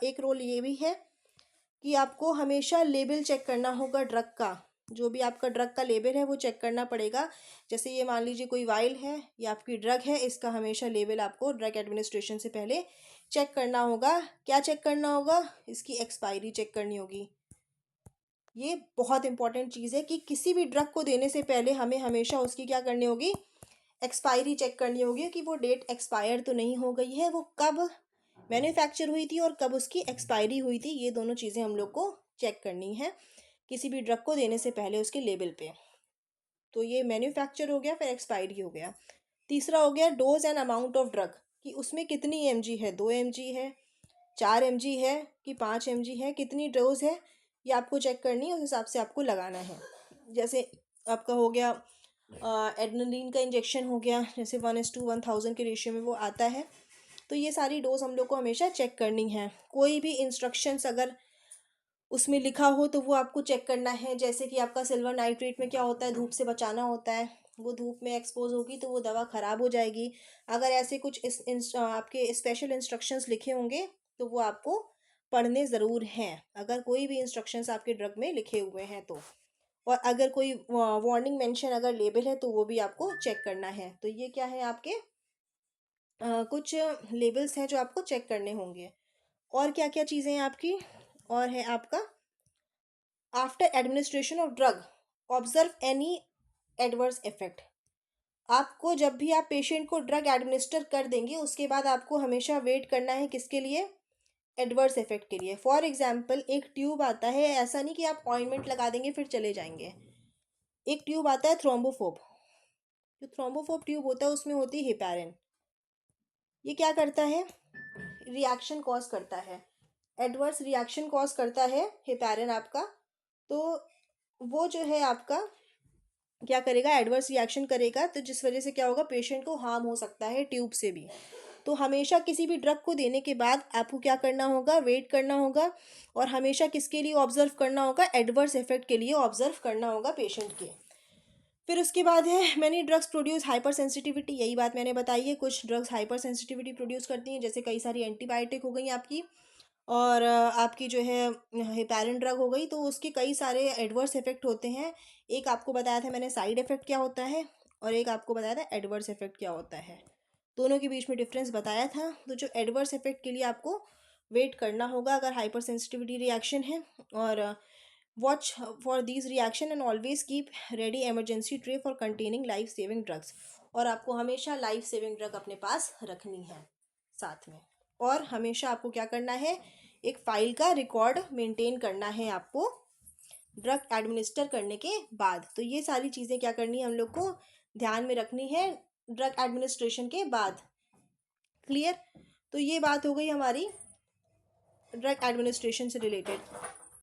एक रोल ये भी है कि आपको हमेशा लेबल चेक करना होगा ड्रग का। जो भी आपका ड्रग का लेबल है वो चेक करना पड़ेगा। जैसे ये मान लीजिए कोई वाइल है, ये आपकी ड्रग है, इसका हमेशा लेबल आपको ड्रग एडमिनिस्ट्रेशन से पहले चेक करना होगा। क्या चेक करना होगा? इसकी एक्सपायरी चेक करनी होगी। ये बहुत इंपॉर्टेंट चीज़ है कि किसी भी ड्रग को देने से पहले हमें हमेशा उसकी क्या करनी होगी? एक्सपायरी चेक करनी होगी कि वो डेट एक्सपायर तो नहीं हो गई है, वो कब मैन्युफैक्चर हुई थी और कब उसकी एक्सपायरी हुई थी। ये दोनों चीज़ें हम लोग को चेक करनी है किसी भी ड्रग को देने से पहले उसके लेबल पे। तो ये मैन्युफैक्चर हो गया, फिर एक्सपायरी हो गया। तीसरा हो गया dose and amount of drug, कि उसमें कितनी mg है, 2 mg है, 4 mg है कि 5 mg है, कितनी डोज है, ये आपको चेक करनी है। उस हिसाब से आपको लगाना है। जैसे आपका हो गया एड्रेनलिन का इंजेक्शन हो गया, जैसे 1:1000 के रेशियो में वो आता है। तो ये सारी डोज हम लोग को हमेशा चेक करनी है। कोई भी इंस्ट्रक्शंस अगर उसमें लिखा हो तो वो आपको चेक करना है। जैसे कि आपका सिल्वर नाइट्रेट में क्या होता है, धूप से बचाना होता है। वो धूप में एक्सपोज होगी तो वो दवा ख़राब हो जाएगी। अगर ऐसे कुछ आपके स्पेशल इंस्ट्रक्शंस लिखे होंगे तो वो आपको पढ़ने ज़रूर हैं, अगर कोई भी इंस्ट्रक्शंस आपके ड्रग में लिखे हुए हैं तो। और अगर कोई वार्निंग मेंशन अगर लेबल है तो वो भी आपको चेक करना है। तो ये क्या है आपके कुछ लेबल्स हैं जो आपको चेक करने होंगे। और क्या क्या चीज़ें हैं आपकी? और है आपका after administration of drug observe any adverse effect. आपको जब भी आप पेशेंट को ड्रग एडमिनिस्टर कर देंगे उसके बाद आपको हमेशा वेट करना है किसके लिए? एडवर्स इफेक्ट के लिए। फॉर एग्जाम्पल एक ट्यूब आता है, ऐसा नहीं कि आप ऑइंटमेंट लगा देंगे फिर चले जाएंगे। एक ट्यूब आता है थ्रोम्बोफोब। जो थ्रोम्बोफोब ट्यूब होता है उसमें होती है हेपारिन। ये क्या करता है? रिएक्शन कॉज करता है, एडवर्स रिएक्शन कॉज करता है हेपारिन आपका। तो वो जो है आपका क्या करेगा? एडवर्स रिएक्शन करेगा, तो जिस वजह से क्या होगा? पेशेंट को हार्म हो सकता है ट्यूब से भी। तो हमेशा किसी भी ड्रग को देने के बाद आपको क्या करना होगा? वेट करना होगा। और हमेशा किसके लिए ऑब्जर्व करना होगा? एडवर्स इफेक्ट के लिए ऑब्जर्व करना होगा पेशेंट के। फिर उसके बाद है many drugs produce hyper sensitivity. यही बात मैंने बताई है, कुछ ड्रग्स हाइपर सेंसिटिविटी प्रोड्यूस करती हैं, जैसे कई सारी एंटीबायोटिक हो गई आपकी, और आपकी जो है हेपारिन ड्रग हो गई। तो उसके कई सारे एडवर्स इफेक्ट होते हैं। एक आपको बताया था मैंने साइड इफेक्ट क्या होता है, और एक आपको बताया था एडवर्स इफेक्ट क्या होता है। दोनों के बीच में डिफरेंस बताया था। तो जो एडवर्स इफेक्ट के लिए आपको वेट करना होगा अगर हाइपर सेंसिटिविटी रिएक्शन है। और watch for these reaction and always keep ready emergency tray for containing life saving drugs. और आपको हमेशा लाइफ सेविंग ड्रग अपने पास रखनी है साथ में। और हमेशा आपको क्या करना है? एक फाइल का रिकॉर्ड मेंटेन करना है आपको ड्रग एडमिनिस्टर करने के बाद। तो ये सारी चीज़ें क्या करनी है हम लोग को ध्यान में रखनी है ड्रग एडमिनिस्ट्रेशन के बाद। क्लियर? तो ये बात हो गई हमारी ड्रग एडमिनिस्ट्रेशन से रिलेटेड।